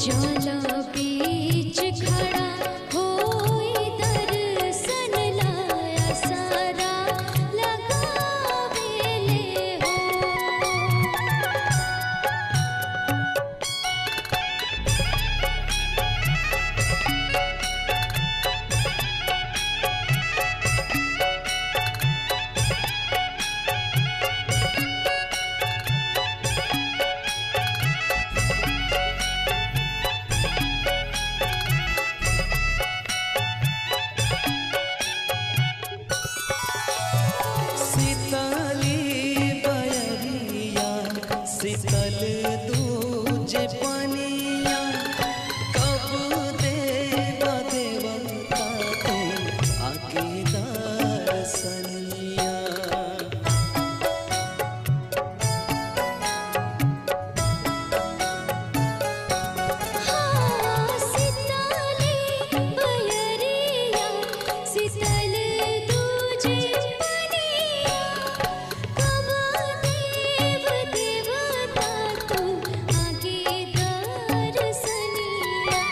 जाला बीच खड़ा होई दर्शन लाया सारा लगावेले हो। शीतल दूजे पनिया कब देवा देवता को आके दर्शनिया। हाँ शीतली बयरिया शीतल दूजे पनिया कब देव देवता को आगे दर्शनिया।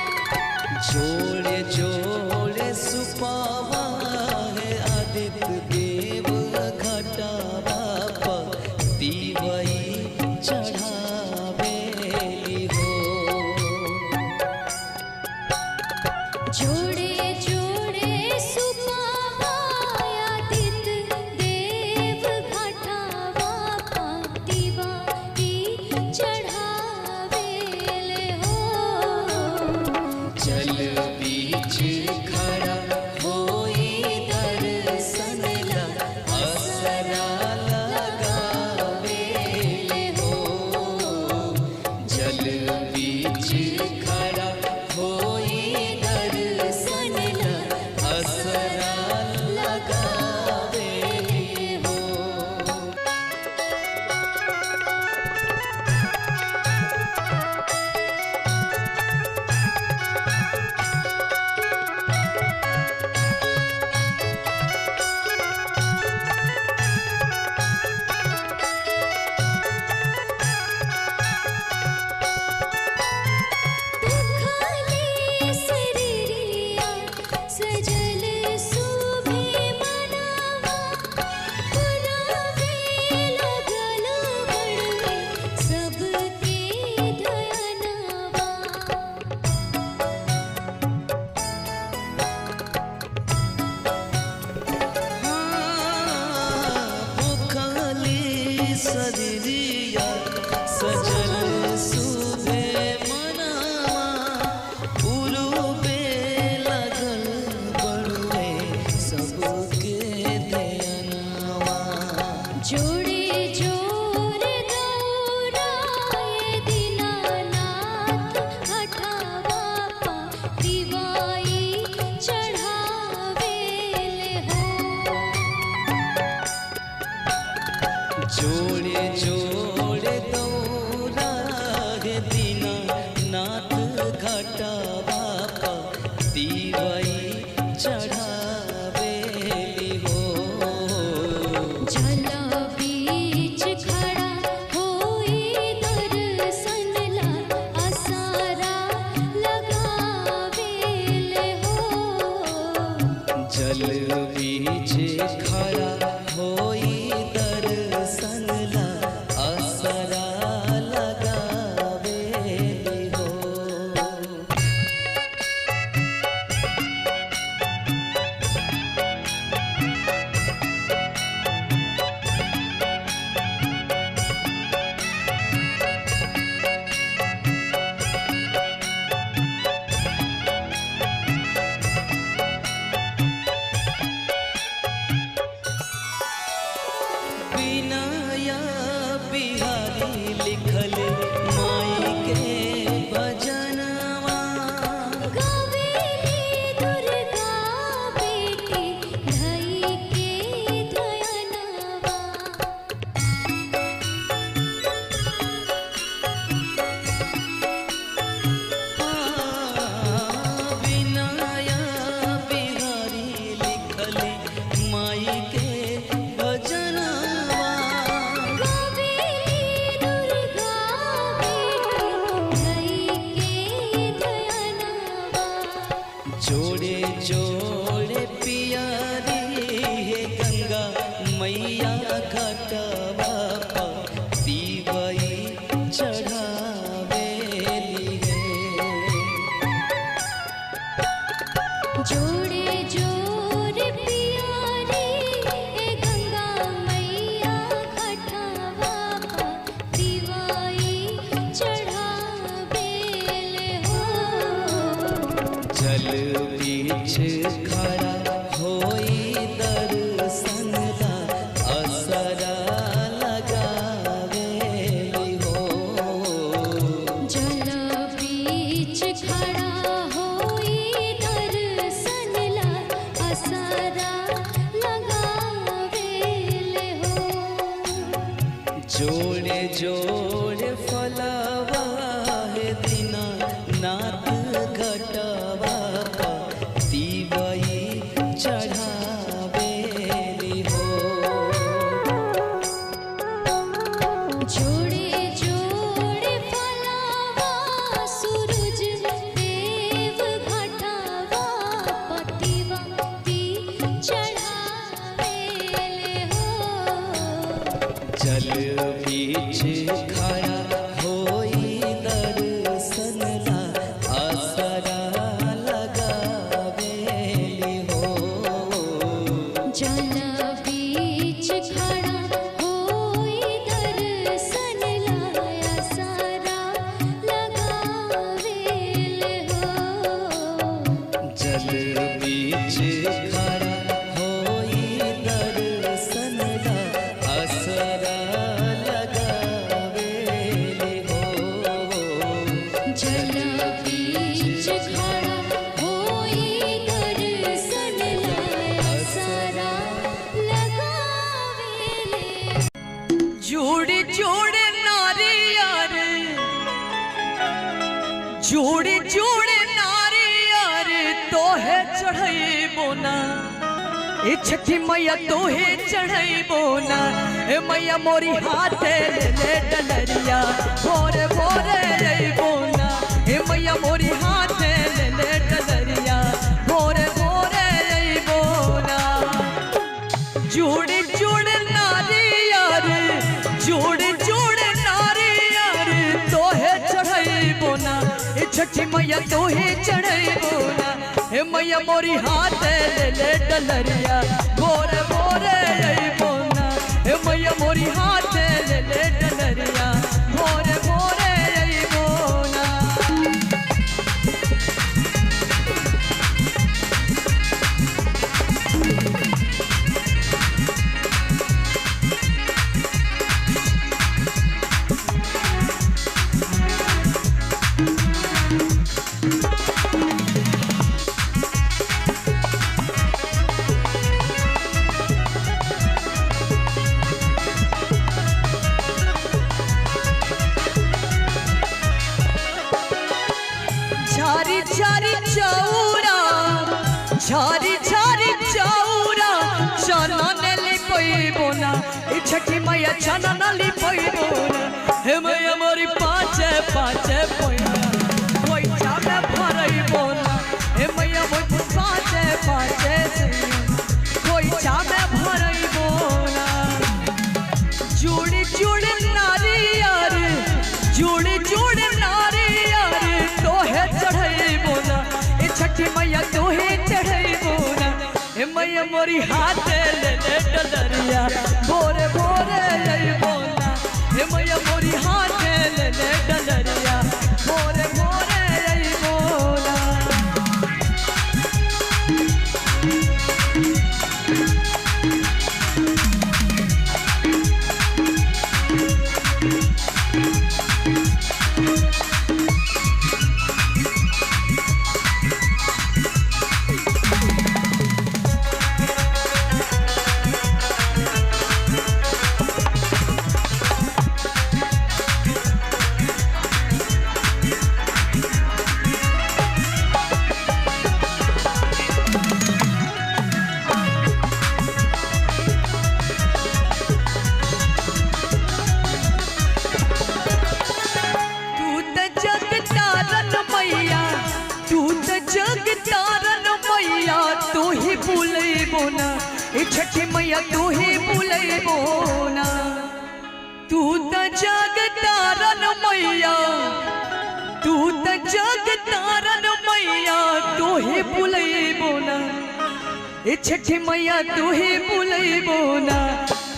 जोड़े जोड़े सुपावा है आदित्य देव घटावा पर दीवई चढ़ावेली हो। जोड़े जोड़े सुपावा आदित्य देव घटावा पर दीवई चढ़ावेले हो। जल बीच खड़ा होई दर्शन ला असरा लगावेले हो। जल बीच खड़ा होई दर्शन ला असरा लगावेले हो। दुखले शरीरिया सजल सुभे मनावा पुरावे लगल बड़वे सबके धयनवा। भूखली शरीरिया सजल सुबे मनावा पुरुबे लगल बड़ुए सबके ध्यानवा। जोड़े जोड़े दौड़ाए दीनानाथ हठावा पा दीवाई चढ़ावेले हो। जोड़े जोड़े दौड़ा है दीनानाथ घटावा पर दीवई चढ़ावेली हो। जाला बीच खड़ा होई दर्शन ला आसारा लगावेले हो। जल बीच खड़ा होई दर्शन ला असरा लगावेली हो। जल बीच खड़ा होई दर्शन ला असरा लगावेली हो। जल बीच खड़ा होई दर्शन ला असरा लगावेले हो। जोड़े जोड़े फलवा है दीना नाथ घटवा दिवई चढ़ावेली हो। जोड़े जोड़े फलावा सूरज देव घटावा पतिवा ती चढ़ावेले हो। जल बीच खड़ा होई दर्शन ला असरा लगावेली हो। जल बीच खड़ा होई दर्शन ला असरा लगावेले हो। जल बीच खड़ा होई दर्शन ला असरा लगावेली हो। जल बीच खड़ा होई दर्शन ला असरा लगावेले। जोड़े जोड़े नारियर जोड़े जोड़े नारियर तोहे चढ़ैबो ना ए छठी मैया तोहे चढ़ैबो ना ए मैया मोरी हाथे ले डलरिया भोरे भोरे अइबो ना ए मैया मोरी हाथे ले डलरिया भोरे भोरे अइबो ना। जोड़े जोड़े नारियर जोड़े जोड़े नारियर तोहे चढ़ैबो ना ए छठी मैया तोहे चढ़ैबो ना ए मैया मोरी हाथ ले डलरिया भोरे भोरे अइबो ना ए मैया मोरी हाथ ले डलरिया भोरे भोरे अइबो ना। झारी झारी चौरा झारी झारी चौरा चना ने लिपइबो ना ए छठी मैया चना न लिपइबो ना हे मैया मोरी पाँचे पाँचे पैया पैसा में भरइबो ना हे मैया मोरी पाँचे पाँचे पैसा में भरइबो ना। जोड़े जोड़े नारियर जोड़े जोड़े नारियर तोहे चढ़ैबो ना ए छठी मैया तोहे चढ़ैबो ना ए मैया मोरी हाथ ले डलरिया भोरे भोरे अइबो ना ए मैया मोरी हाथ ले डलरिया भोरे भोरे अइबो ना। ना ए छठी मैया तू ही बुलैबो ना तू त जग तारन मैया तू त जग तारन मैया तू ही बुलैबो ना ए छठी मैया तू ही बुलैबो ना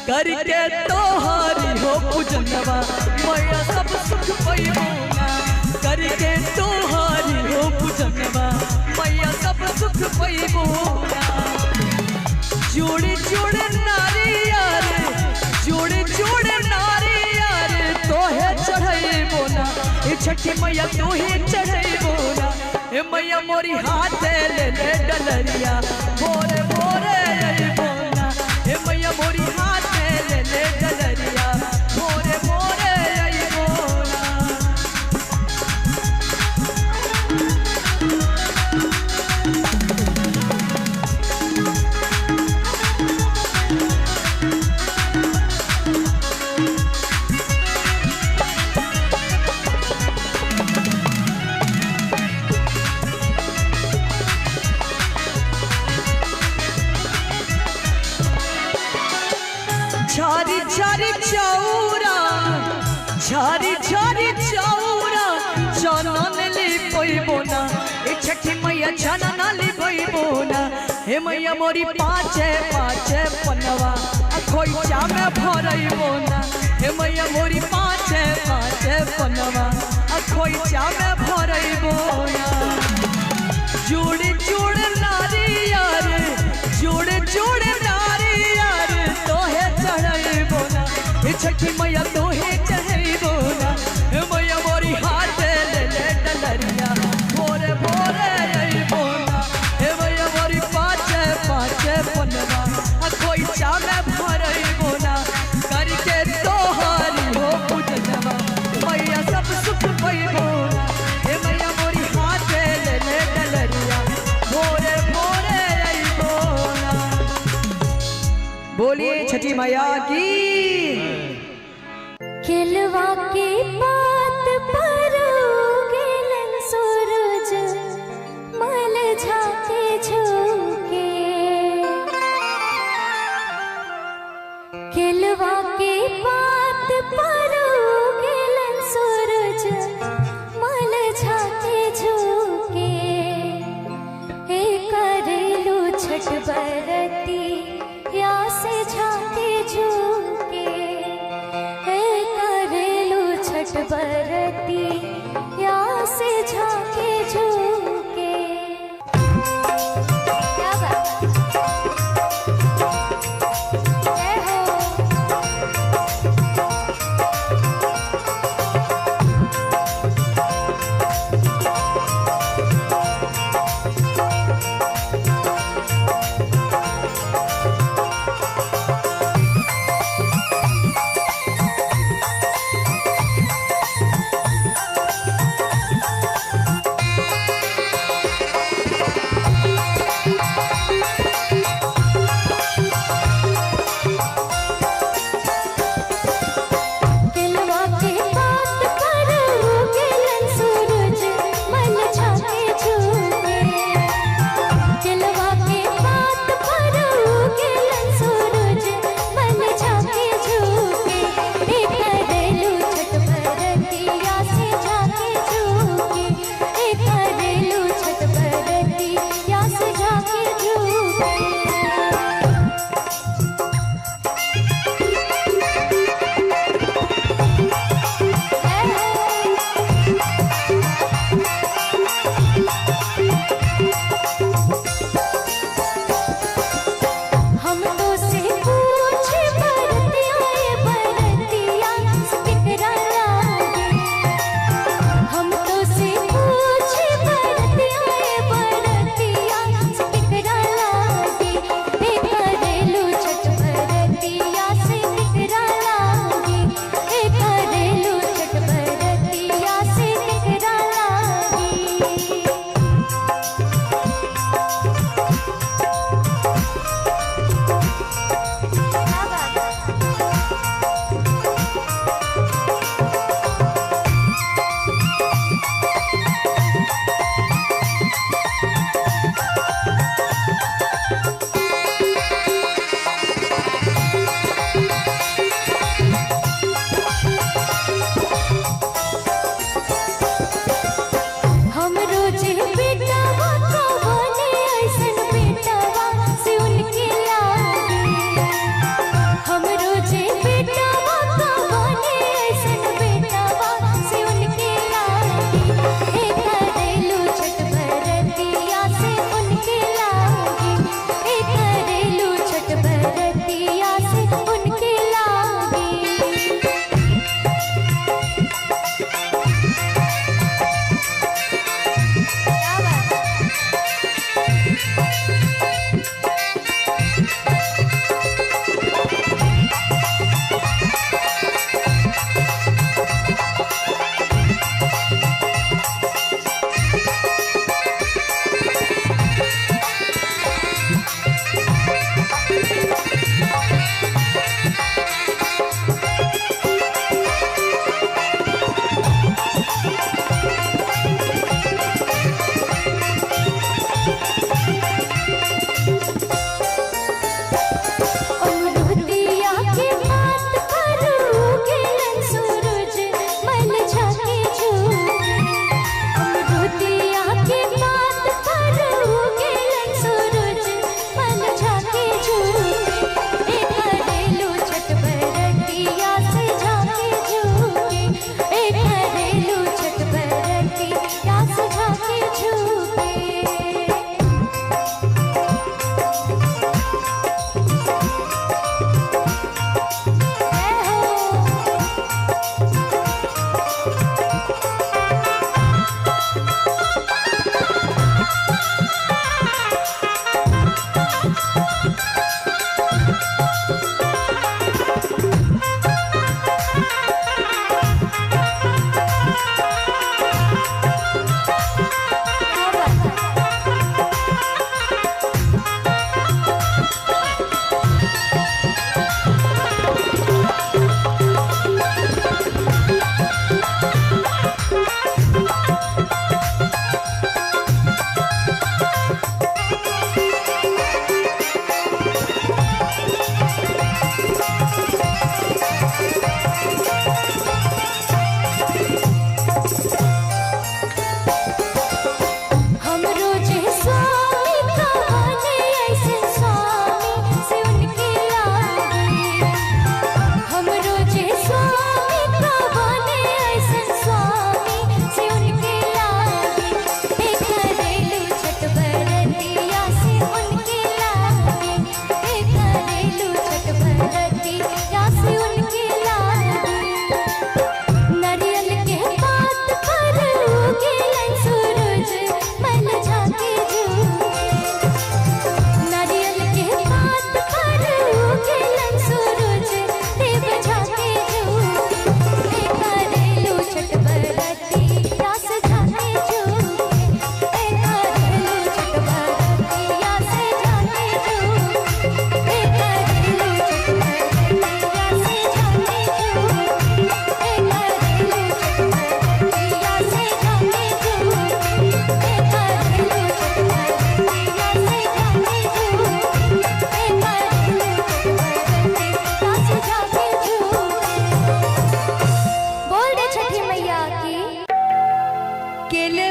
करके तोहारी हो पूजनवा मैया सब सुख पैबो ना करके तोहारी हो पूजनवा मैया छठी मैया तू ही चढ़ैबो ना ए मैया मोरी हाथ ले ले डलरिया भोरे भोरे अइबो ना ए मैया मोरी हाथ ले ले डलरिया भोरे भोरे अइबो ना। झारी झारी चौरा झारी झारी चौरा चनन लिपइबो ना ए छठी मैया चनन लिपइबो ना हे मैया मोरी पाँचे पाँचे पनवा खोइचा में भरइबो ना हे मैया मोरी पाँचे पाँचे पनवा खोइचा में भरइबो ना। जुड़ जुड़ नारियर जुड़ जुड़ नारियर तोहे चढ़ैबो ना ए छठी मैया तोहे चढ़ैबो ना ए मैया मोरी हाथ ले ले डलरिया भोरे भोरे अइबो ना ए मैया मोरी पाँचे पाँचे पनवा खोइचा में भरइबो ना करके तोहारी हो पूजनवा मैया सब सुख पैबो ना ए मैया मोरी हाथ ले ले डलरिया भोरे भोरे अइबो ना। बोलिए छठी मैया की। केलवा के पात पर उगेलन सूरज मल झाके झुके केलवा के पात पर उगेलन सूरज मल झाके झुके हे करेलू छठ बरती या से झाके झुके हे करेलू छठ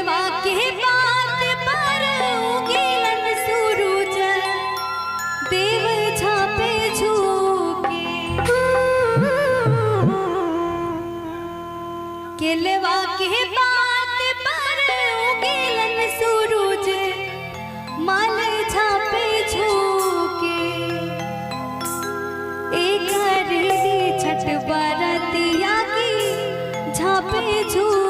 केलवा के बात पर उगेलन सूरज देव झापे झुके केलवा के बात पर उगेलन सूरज माल झापे झुके एक हरी छठ बरतिया की झापे झुके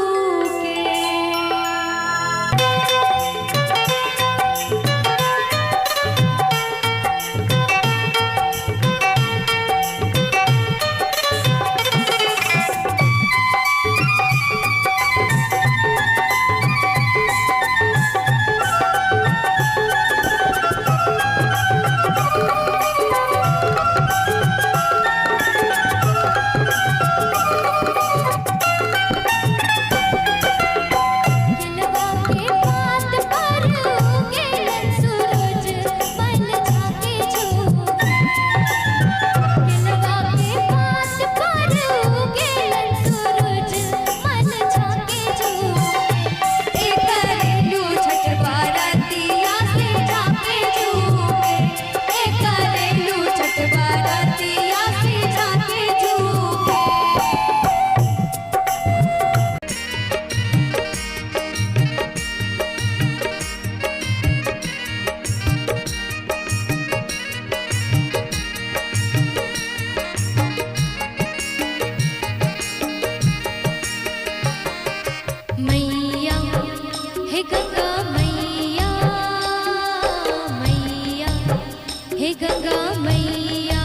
गंगा मैया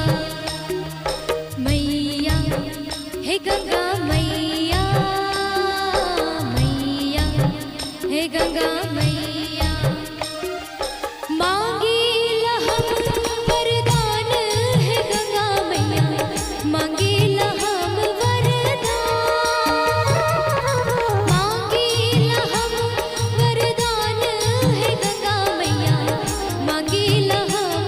मैया हे गंगा मैया मैया हे गंगा मैया मांगी लहम वरदान हे गंगा मैया मांगी लहम वरदान मांगी लहम वरदान हे गंगा मैया मांगी लहम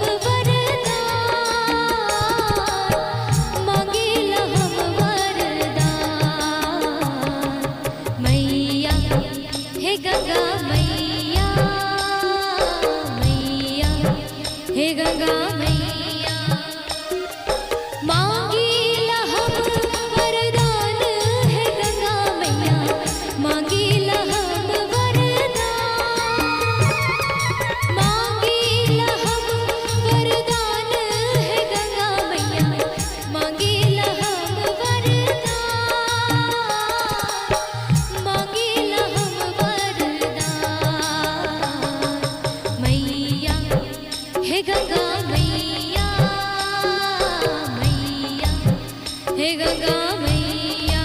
हे गंगा मैया मांगी लहम वरदान हे गंगा मैया मांगी लहम वरदान मांगी लहम वरदान हे गंगा मैया मांगी लहम वरदान मांगी लहम वरदान मैया हे गंगा मैया मैया हे गंगा मैया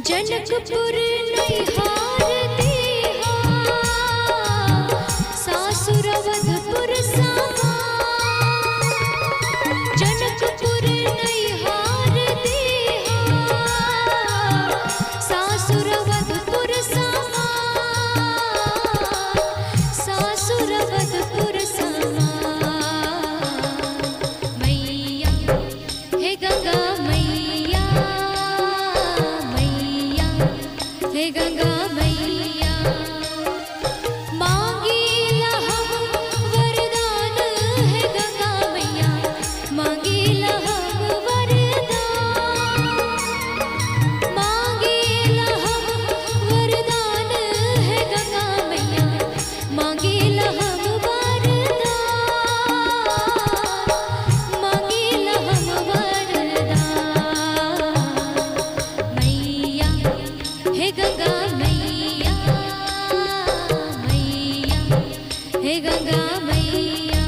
जनकपुर नैहार देहा सासुर वधपुर सामा जनकपुर नैहार देहा सासुर वधपुर सामा सासुर वधपुर सामा मैया हे गंगा मैया हे गंगा मैया मांगी लहम वरदान हे गंगा मैया मांगी लहम वरदान मांगी लहम वरदान हे गंगा मैया मांगी लहम वरदान मांगी लहम वरदान मैया हे गंगा मैया मैया हे गंगा मैया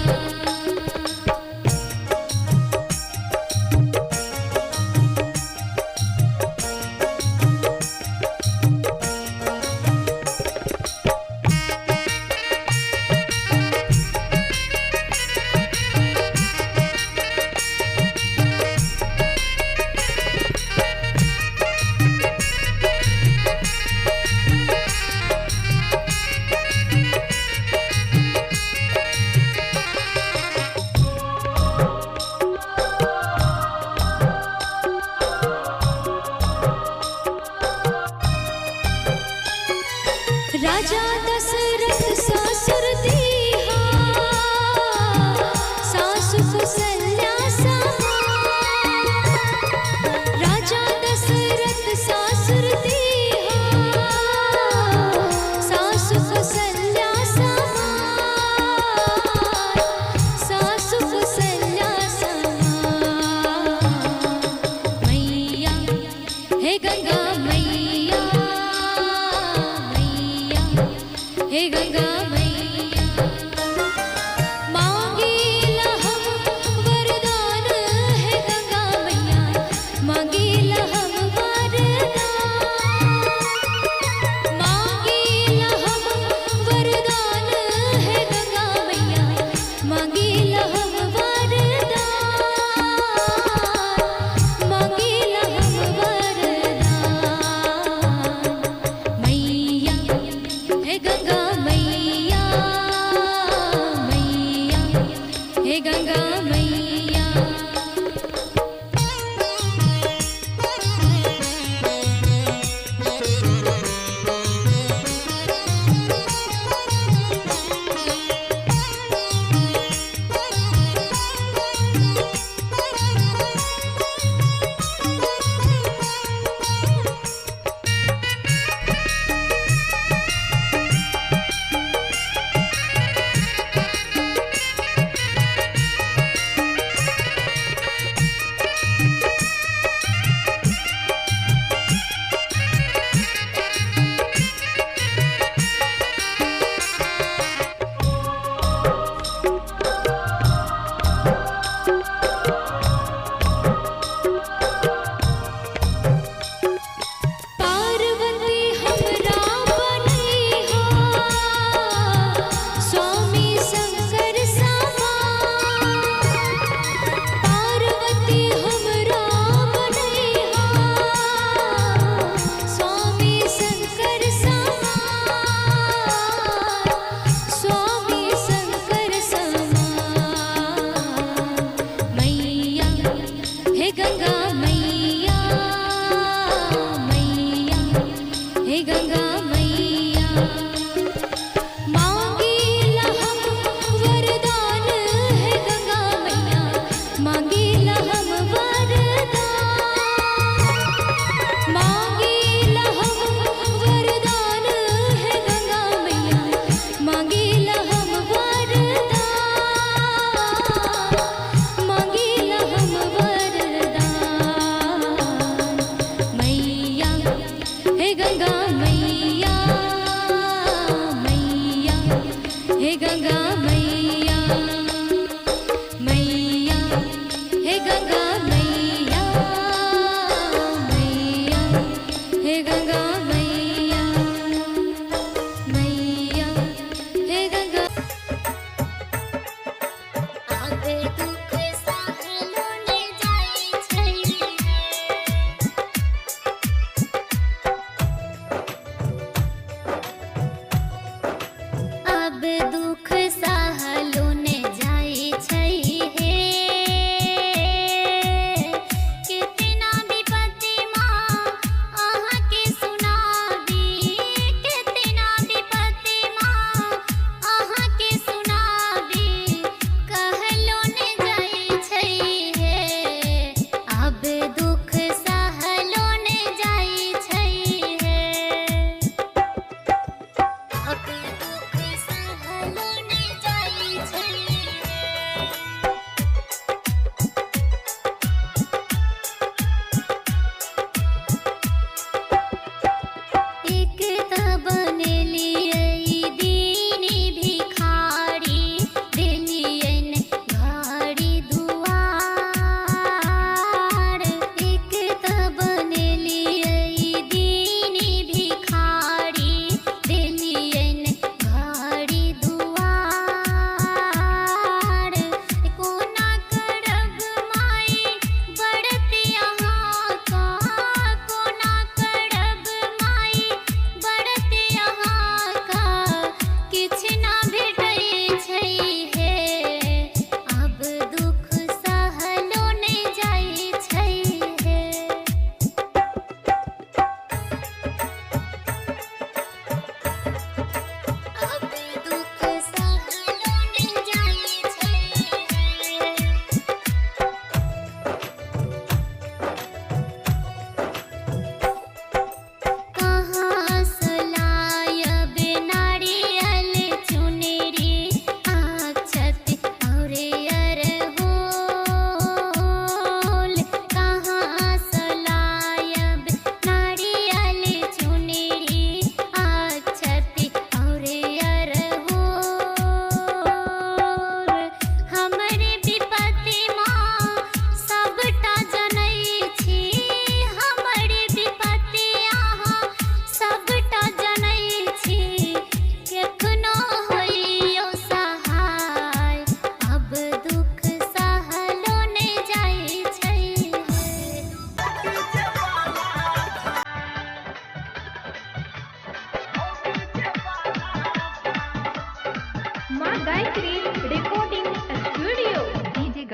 हे गंगा मैया।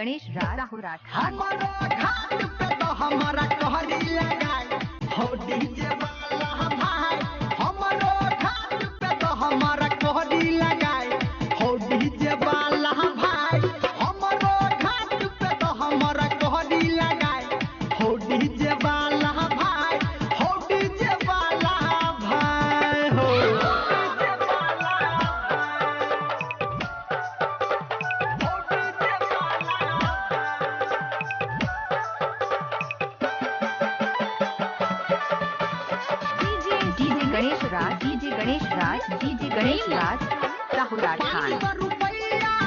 गणेश राज हमारा घाट पे तो हमारा कहरी लगाए हो डीजे वाला भाई हमारा घाट पे तो हमारा कहरी लगाए हो डीजे वाला भाई हमारा घाट पे तो हमारा कहरी लगाए हो डीजे वाला भाई हो डीजे वाला भाई हो डीजे वाला डीजे गणेश राज राहुल खान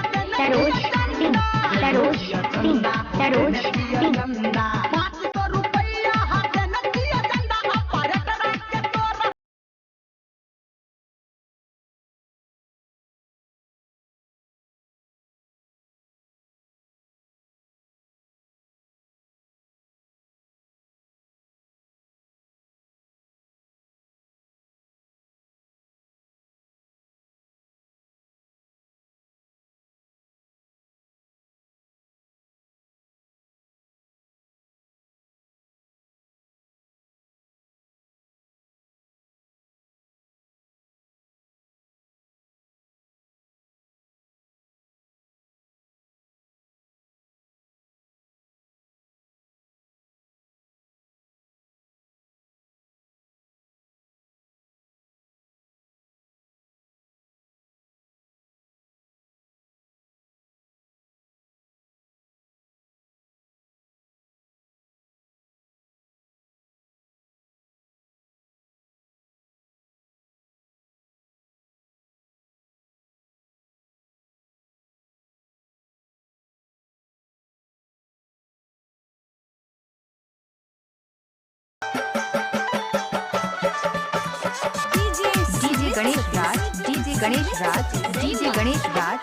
डीजे गणेश राज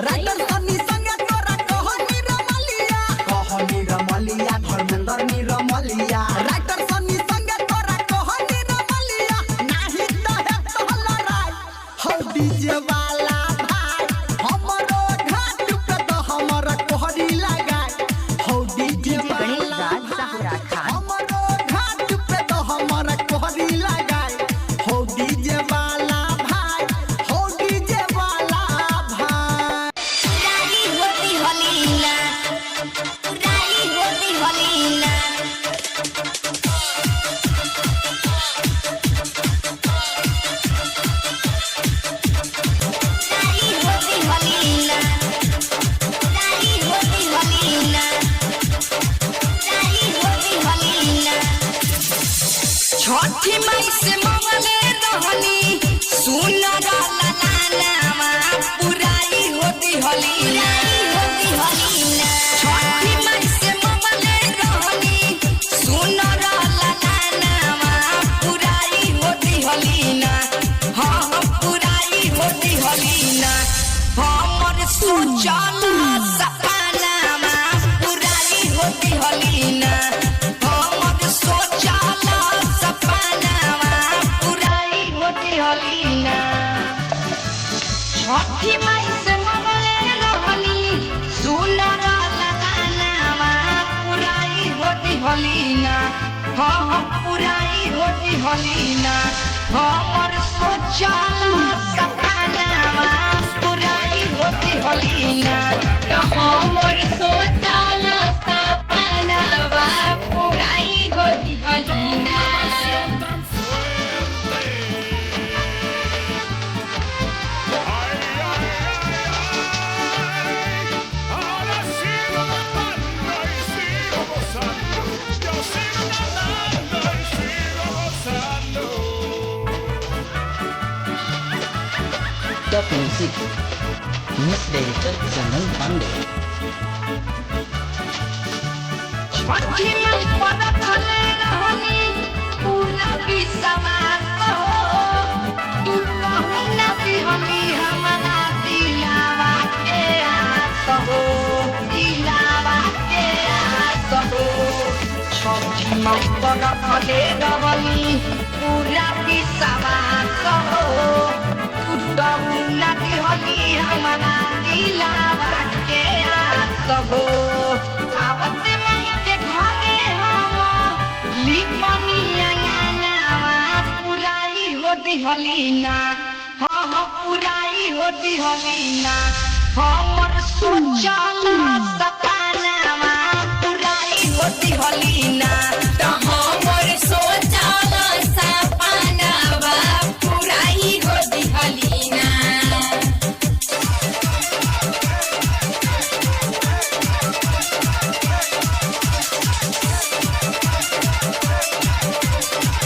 राइटर सनी संगे तोरा कहनी रमलिया धर्मेंद्र नी रमलिया राइटर सनी संगे तोरा कहनी रमलिया नाही तो है तोला राय हो डीजे वाला भाई हमरो घाट पे तो हमारा कहरी लगाए हो डीजे वाला राहुल खान हमरो घाट पे तो हमारा कहरी लगाए हो डीजे वाला भाई हो डीजे वाला भाई उड़ाई होती हलीना छठी माई से मंगले रहनी सुनर लालावा पुराई होती हलीना छठी माई से मंगले रहनी सुनर लालावा पुराई होती हलीना हाँ पुराई होती हलीना हमर सोचल सपनावा पुराई होती हलीना हमर सोचल सपनावा पुराई होती हलीना छठी माई से मंगले रहनी सुनर लालावा पुराई होती हलीना हाँ पुराई होती हलीना हमर सोचल सपनावा पुराई होती हलीना हमर सोचल सपनावा पुराई होती हलीना Ahora sigo matando y sigo gozando. Yo sigo nadando y sigo gozando. Top Music Miss Director Zanal Pandey छठी माई पर खले रहनी पूरा विश्वास हो तू कहू न दिहनी हमरा दिलावा के आस हो दिलावा के आस हो छठी माई पर खले रहनी पूरा विश्वास हो तू कहू न दिहनी हमरा दिलावा के आस हो दिहलीना हाँ हाँ पुराई हो दिहलीना हमर सोचल